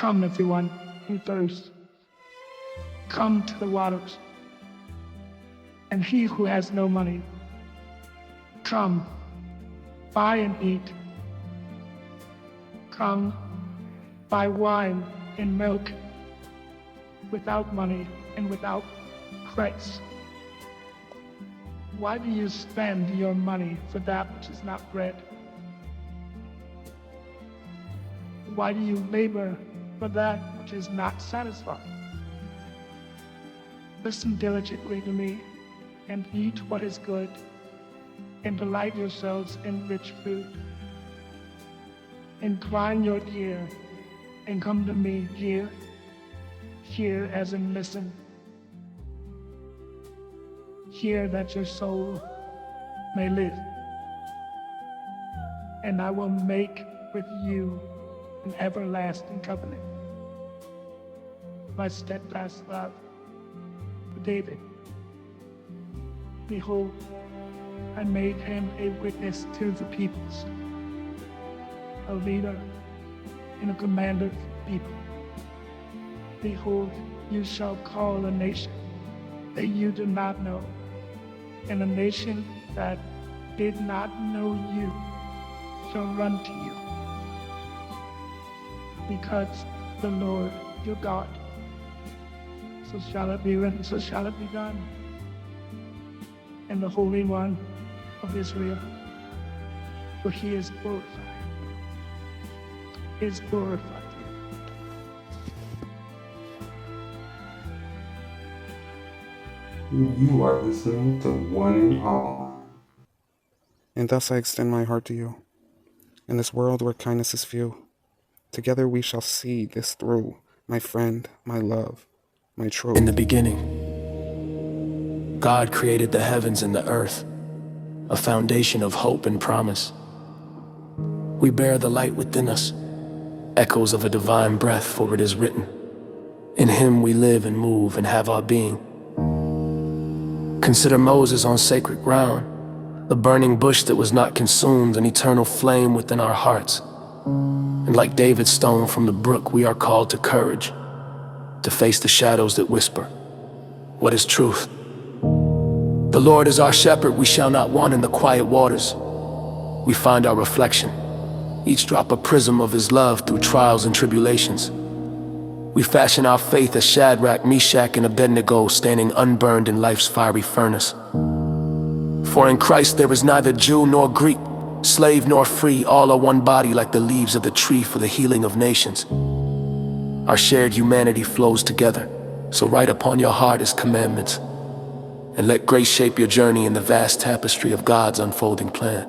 Come, everyone who thirsts, come to the waters. And he who has no money, come, buy and eat. Come, buy wine and milk without money and without price. Why do you spend your money for that which is not bread? Why do you labor for that which is not satisfied? Listen diligently to me and eat what is good, and delight yourselves in rich food. Incline your ear and come to me, hear as in listen. Hear that your soul may live, and I will make with you an everlasting covenant. My steadfast love for David. Behold, I made him a witness to the peoples, a leader and a commander of the people. Behold, you shall call a nation that you do not know, and a nation that did not know you shall run to you. Because the Lord your God, so shall it be written, so shall it be done. And the Holy One of Israel, for he is glorified, is glorified. You are listening to 1nOnly. And thus I extend my heart to you. In this world where kindness is few, together we shall see this through, my friend, my love, my truth. In the beginning, God created the heavens and the earth, a foundation of hope and promise. We bear the light within us, echoes of a divine breath, for it is written, in him we live and move and have our being. Consider Moses on sacred ground, the burning bush that was not consumed, an eternal flame within our hearts. And like David's stone from the brook, we are called to courage, to face the shadows that whisper, what is truth? The Lord is our shepherd, we shall not want. In the quiet waters we find our reflection, each drop a prism of his love through trials and tribulations. We fashion our faith as Shadrach, Meshach, and Abednego, standing unburned in life's fiery furnace. For in Christ there is neither Jew nor Greek, slave nor free, all are one body, like the leaves of the tree for the healing of nations. Our shared humanity flows together, so write upon your heart his commandments, and let grace shape your journey in the vast tapestry of God's unfolding plan.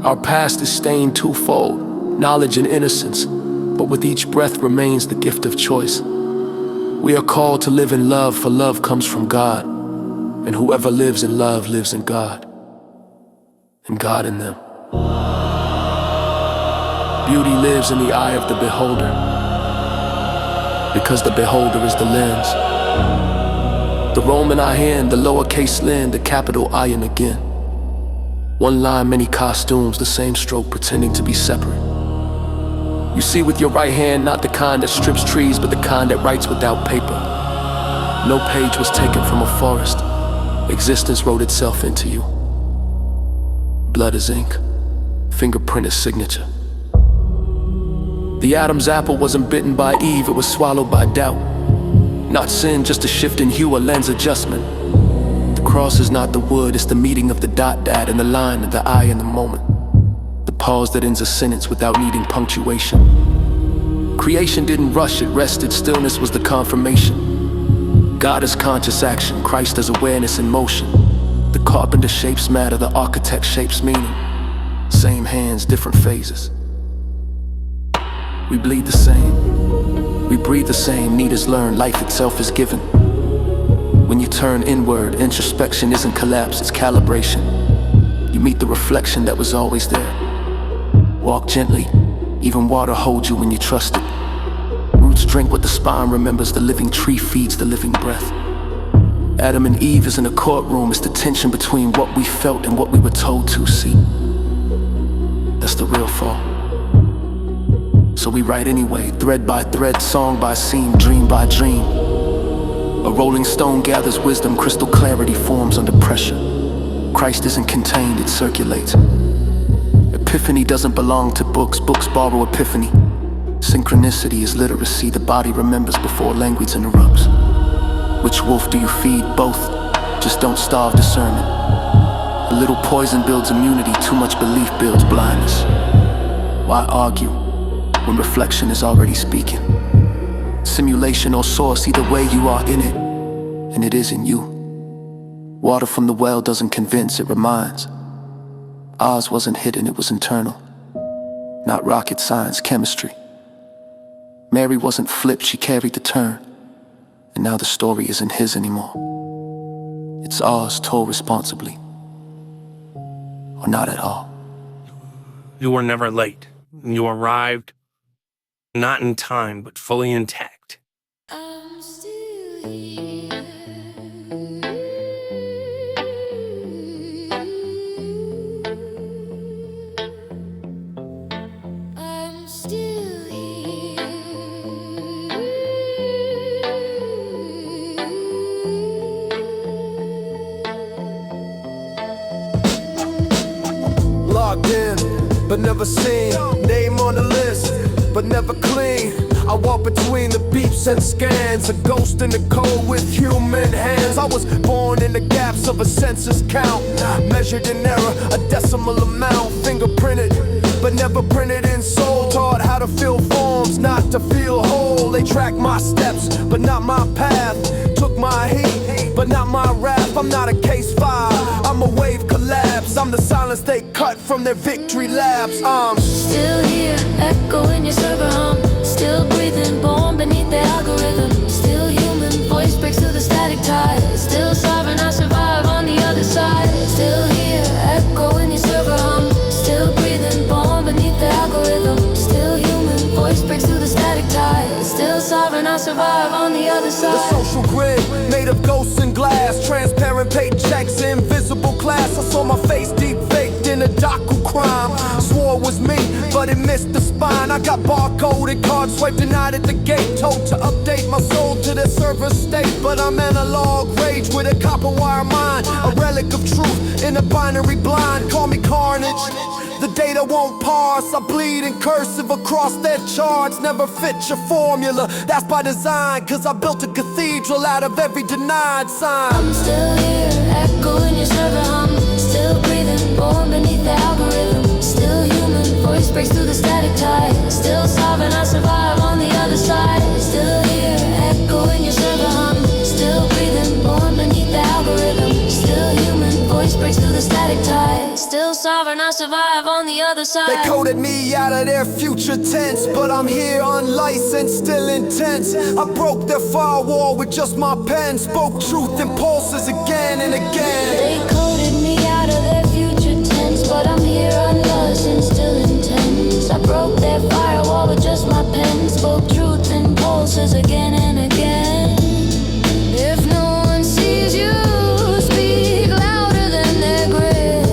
Our past is stained twofold, knowledge and innocence, but with each breath remains the gift of choice. We are called to live in love, for love comes from God, and whoever lives in love lives in God, and God in them. Beauty lives in the eye of the beholder, because the beholder is the lens. The Roman I hand, the lowercase lin, the capital I and again. One line, many costumes, the same stroke pretending to be separate. You see with your right hand, not the kind that strips trees, but the kind that writes without paper. No page was taken from a forest. Existence wrote itself into you. Blood is ink, fingerprint is signature. The Adam's apple wasn't bitten by Eve, it was swallowed by doubt. Not sin, just a shift in hue, a lens adjustment. The cross is not the wood, it's the meeting of the dot, and the line of the I in the moment. The pause that ends a sentence without needing punctuation. Creation didn't rush, it rested, stillness was the confirmation. God is conscious action, Christ is awareness in motion. The carpenter shapes matter, the architect shapes meaning. Same hands, different phases. We bleed the same, we breathe the same, need is learned, life itself is given. When you turn inward, introspection isn't collapse, it's calibration. You meet the reflection that was always there. Walk gently, even water holds you when you trust it. Roots drink what the spine remembers, the living tree feeds the living breath. Adam and Eve is in a courtroom, it's the tension between what we felt and what we were told to see. That's the real fall. So we write anyway, thread by thread, song by scene, dream by dream. A rolling stone gathers wisdom, crystal clarity forms under pressure. Christ isn't contained, it circulates. Epiphany doesn't belong to books, books borrow epiphany. Synchronicity is literacy, the body remembers before language interrupts. Which wolf do you feed? Both. Just don't starve discernment. A little poison builds immunity, too much belief builds blindness. Why argue when reflection is already speaking? Simulation or source, either way you are in it, and it is in you. Water from the well doesn't convince, it reminds. Ours wasn't hidden, it was internal. Not rocket science, chemistry. Mary wasn't flipped, she carried the turn. And now the story isn't his anymore. It's ours, told responsibly. Or not at all. You were never late. You arrived, not in time, but fully intact. I'm still here. I'm still here. Logged in, but never seen. Name on the list, but never clean. I walk between the beeps and scans. A ghost in the cold with human hands. I was born in the gaps of a census count. Measured in error, a decimal amount. Fingerprinted, but never printed in soul. Taught how to fill forms, not to feel whole. They track my steps, but not my path. Took my heat, but not my wrath. I'm not a case file, I'm a wave collapse. I'm the silence they cut from their victory laps. I'm Still here, echo in your server hum. Still breathing, born beneath the algorithm. Still human, voice breaks through the static tide. Still sovereign, I survive on the other side. Still here, echo in your server hum. Still breathing, born beneath the algorithm. Still human, voice breaks through the static tide. Still sovereign, I survive on the other the side. social grid, made of ghosts and glass. Transparent paychecks, invisible class. I saw my face deep faked in a docu crime. Swore it was me, but it missed the spine. I got barcoded, card swiped, denied at the gate. Told to update my soul to the server state. But I'm analog rage with a copper wire mind. A relic of truth in a binary blind. Call me carnage. The data won't parse, I bleed in cursive across their charts. Never fit your formula, that's by design. Cause I built a cathedral out of every denied sign. I'm still here, echo in your server hum. Still breathing, born beneath the algorithm. Still human, voice breaks through the static tide. Still sovereign, I survive on the other side. Still here, echo in your server hum. Still breathing, born beneath the algorithm. Still human, voice breaks through the static tide. Still sovereign, I survive on the other side. They coded me out of their future tense, but I'm here unlicensed, still intense. I broke their firewall with just my pen. Spoke truth in pulses again and again. They coded me out of their future tense, but I'm here unlicensed, still intense. I broke their firewall with just my pen. Spoke truth in pulses again and again. If no one sees you, speak louder than their grid.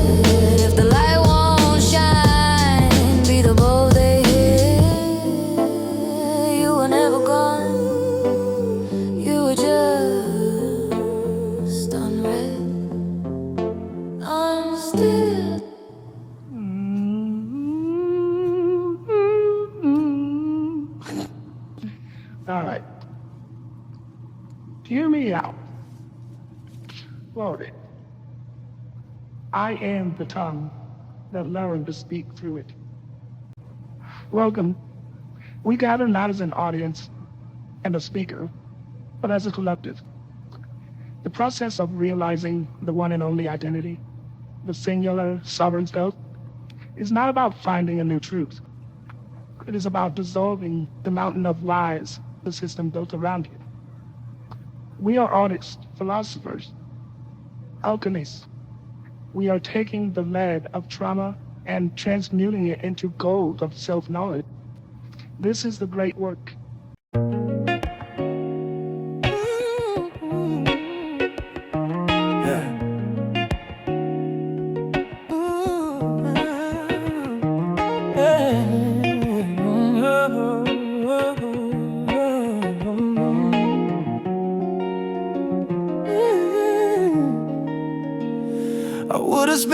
If the light won't shine, be the bow they hit. You were never gone, you were just unread. I'm still All right. Hear me out. Loaded. I am the tongue that learned to speak through it. Welcome. We gather not as an audience and a speaker, but as a collective. The process of realizing the one and only identity, the singular sovereign self, is not about finding a new truth. It is about dissolving the mountain of lies the system built around you. We are artists, philosophers, alchemists. We are taking the lead of trauma and transmuting it into gold of self-knowledge. This is the great work.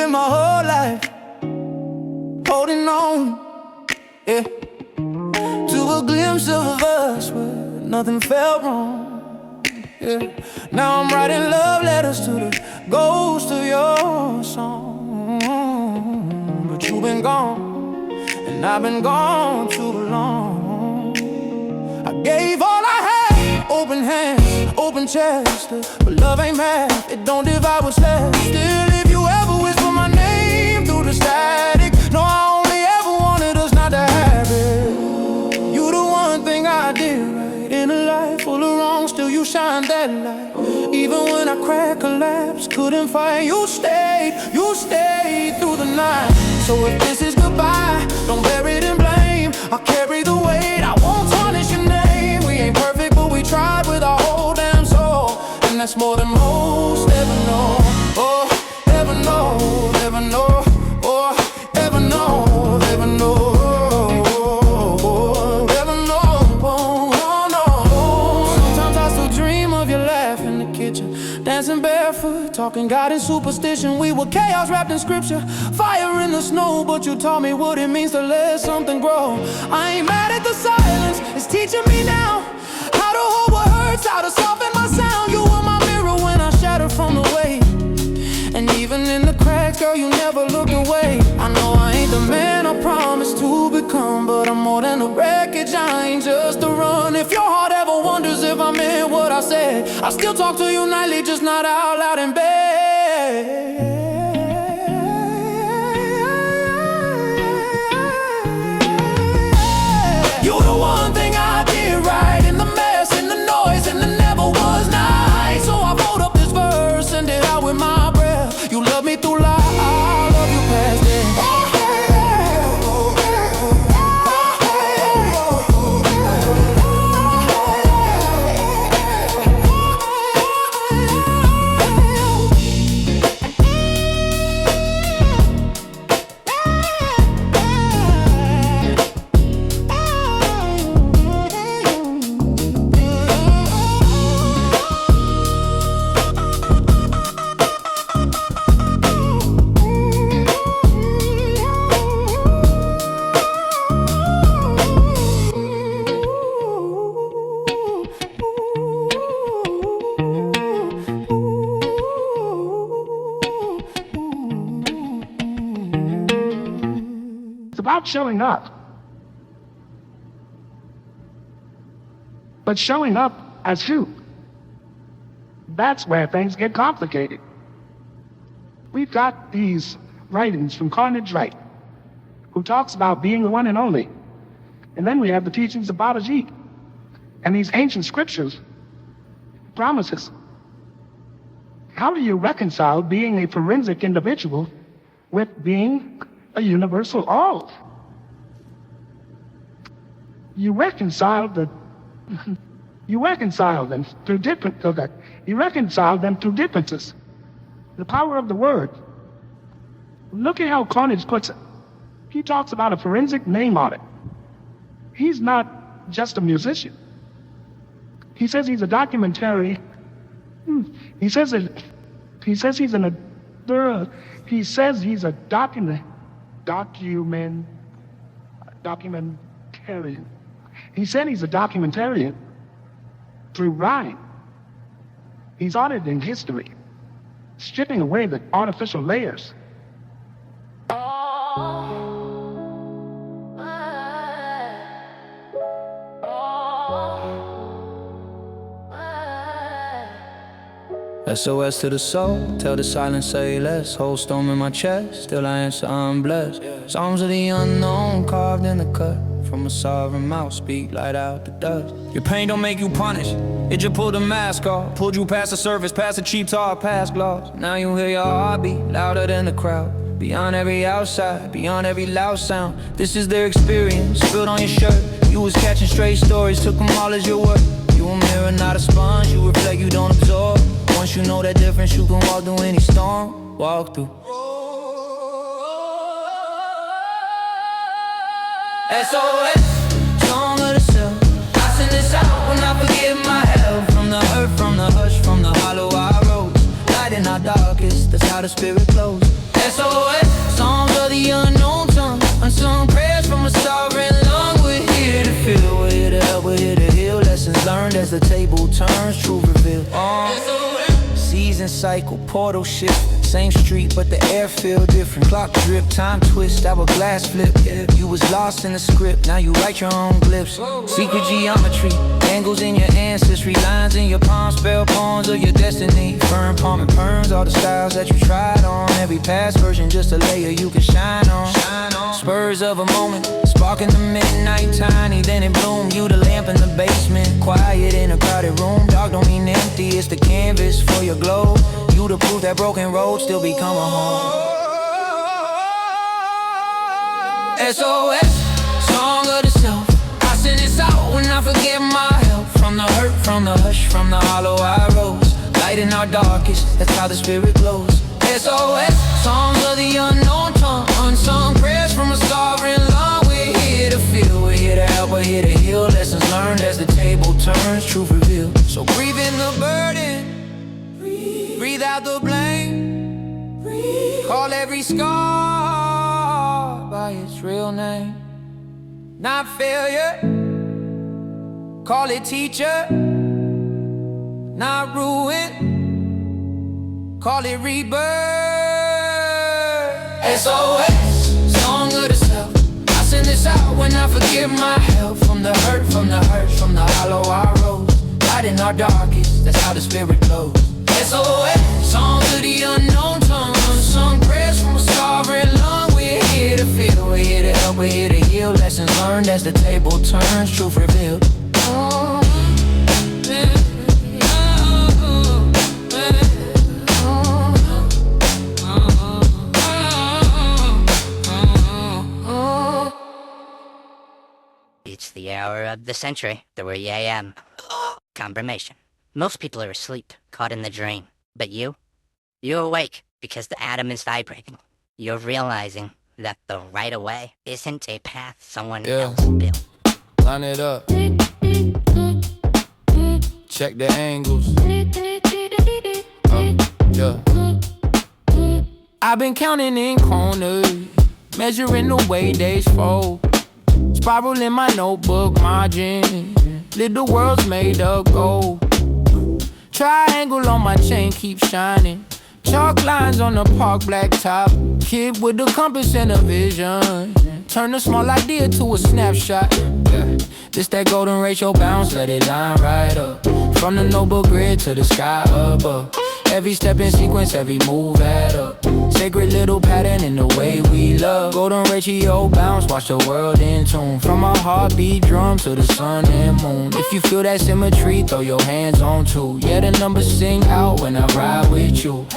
been my whole life holding on, yeah, to a glimpse of us where nothing felt wrong, yeah. Now I'm writing love letters to the ghost of your song. But you've been gone, and I've been gone too long. I gave all I had, open hands, open chest, but love ain't math, it don't divide what's left. Still, if you ever whisper my name through the static, no, I only ever wanted us not to have it. You the one thing I did right in a life full of wrong, still you shine that light. Even when I cracked, collapsed, couldn't fight, you stayed through the night. So if this is goodbye, don't bury it in blame. I'll carry the weight, I won't tarnish your name. We ain't perfect, but we tried with our whole damn soul, and that's more than most ever know. Oh, ever know, ever know. Oh, ever know, ever know. Ever know, oh no. Sometimes I still dream of your laugh in the kitchen, dancing barefoot, talking God and superstition. We were chaos wrapped in scripture, fire in the snow, but you taught me what it means to let something grow. I ain't mad at the silence, it's teaching me now how to hold what hurts, how to soften my sound. You were my mirror when I shattered from the weight, and even in the cracks, girl, you never looked away. I know I ain't the man I promised to become, but I'm more than a wreckage, I ain't just a run. If your heart ever wonders if I meant what I said, I still talk to you nightly, just not out loud in bed. You're the one thing I did right in the mess, in the noise, and the never was nice. So I wrote up this verse, send it out with my breath. You love me through life, I love you past it. It's about showing up. But showing up as who? That's where things get complicated. We've got these writings from Carnage Wright, who talks about being the one and only. And then we have the teachings of Babaji and these ancient scriptures, promises. How do you reconcile being a forensic individual with being a universal all? You reconcile them through differences. The power of the word. Look at how Carnage puts it. He talks about a forensic name audit. He's not just a musician. He says he's a documentary. He says he's a documentarian. He said he's a documentarian through rhyme. He's auditing history, stripping away the artificial layers. SOS to the soul, tell the silence say less. Whole storm in my chest, still I answer I'm blessed. Songs of the unknown carved in the cut. From a sovereign mouth, speak light out the dust. Your pain don't make you punish, it just pulled the mask off. Pulled you past the surface, past the cheap talk, past gloss. Now you hear your heartbeat louder than the crowd. Beyond every outside, beyond every loud sound. This is their experience, spilled on your shirt. You was catching stray stories, took them all as your word. You a mirror, not a sponge, you reflect, you don't absorb. Once you know that difference, you can walk through any storm. Walk through. SOS, song of the self. I send this out when I forget my health. From the hurt, from the hush, from the hollow eye roads. Light in our darkest, that's how the spirit flows. SOS. the table turns, truth revealed. Season cycle, portal shift. Same street, but the air feel different. Clock drip, time twist, hourglass flip. Yeah. You was lost in the script, now you write your own glyphs. Secret geometry, angles in your ancestry, lines in your palm, spell pawns of your destiny. Firm palm and perms, all the styles that you tried on. Every past version, just a layer you can shine on. Spurs of a moment, spark in the midnight, tiny, then it bloom. You the lamp in the basement, quiet in a crowded room. Dark don't mean empty, it's the canvas for your glow. You the proof that broken roads still become a home. SOS, song of the self. I send this out when I forget my help. From the hurt, from the hush, from the hollow I rose. Light in our darkest, that's how the spirit glows. SOS, songs of the unknown tongue. Unsung prayers from a sovereign lung. We're here to feel, we're here to help, we're here to heal. Lessons learned as the table turns, truth revealed. So breathe in the burden, breathe out the blame. Call every scar by its real name. Not failure, call it teacher. Not ruin, call it rebirth. SOS, song of the self. I send this out when I forget my help. From the hurt, from the hurt, from the hollow I rose. Light in our darkest, that's how the spirit glows. SOS, songs of the unknown tongue. Unsung prayers from a sovereign lung. We're here to feel, we're here to help, we're here to heal. Lessons learned as the table turns, truth revealed. It's the hour of the century, 3 a.m. Confirmation. Most people are asleep, caught in the dream. But you're awake because the atom is vibrating. You're realizing that the right of way isn't a path someone else built. Line it up. Check the angles. Yeah. I've been counting in corners, measuring the way days fold. Spiral in my notebook margin. Little world's made of gold. Triangle on my chain keeps shining. Chalk lines on the park blacktop. Kid with a compass and a vision. Turn a small idea to a snapshot. Yeah. This that golden ratio bounce, let it line right up. From the noble grid to the sky above. Every step in sequence, every move add up. Sacred little pattern in the way we love. Golden ratio bounce, watch the world in tune. From our heartbeat drum to the sun and moon. If you feel that symmetry, throw your hands on too. Yeah, the numbers sing out when I ride with you.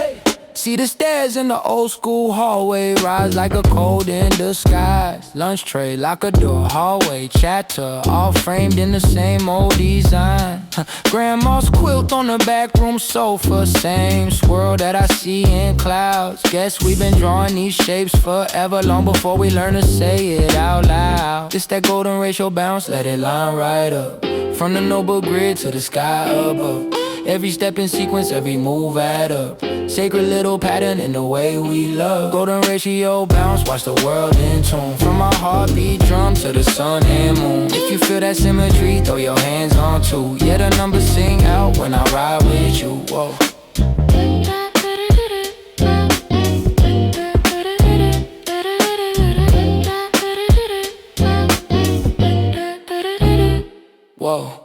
See the stairs in the old school hallway rise like a code in disguise. Lunch tray, lock a door, hallway, chatter, all framed in the same old design. Grandma's quilt on the back room sofa, same swirl that I see in clouds. Guess we've been drawing these shapes forever, long before we learn to say it out loud. This that golden ratio bounce, let it line right up. From the noble grid to the sky above. Every step in sequence, every move add up. Sacred little pattern in the way we love. Golden ratio bounce, watch the world in tune. From our heartbeat drum to the sun and moon. If you feel that symmetry, throw your hands on too. Yeah, the numbers sing out when I ride with you. Whoa. Whoa.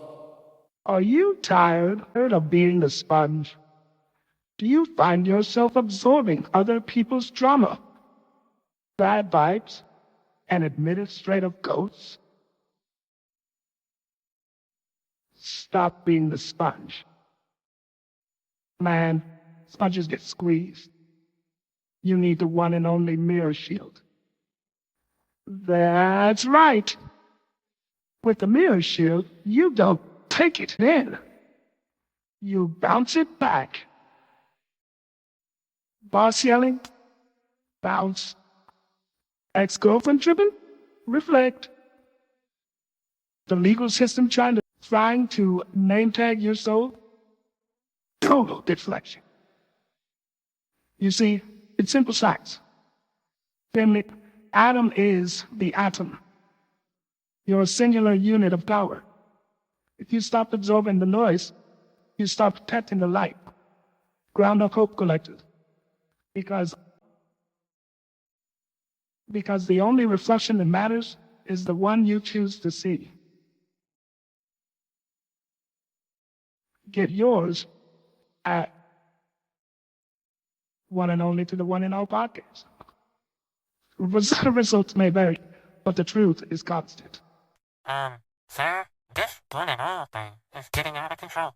Are you tired of being the sponge? Do you find yourself absorbing other people's drama, bad vibes, and administrative ghosts? Stop being the sponge. Man, sponges get squeezed. You need the one and only mirror shield. That's right. With the mirror shield, you don't take it in. You bounce it back. Boss yelling? Bounce. Ex-girlfriend tripping? Reflect. The legal system trying to name tag your soul? Total deflection. You see, it's simple science. Family, atom is the atom. You're a singular unit of power. If you stop absorbing the noise, you start protecting the light. Ground up hope collectors. Because the only reflection that matters is the one you choose to see. Get yours at one and only to the 1nOnly podcast. Results may vary, but the truth is constant. Sir, this 1nOnly thing is getting out of control.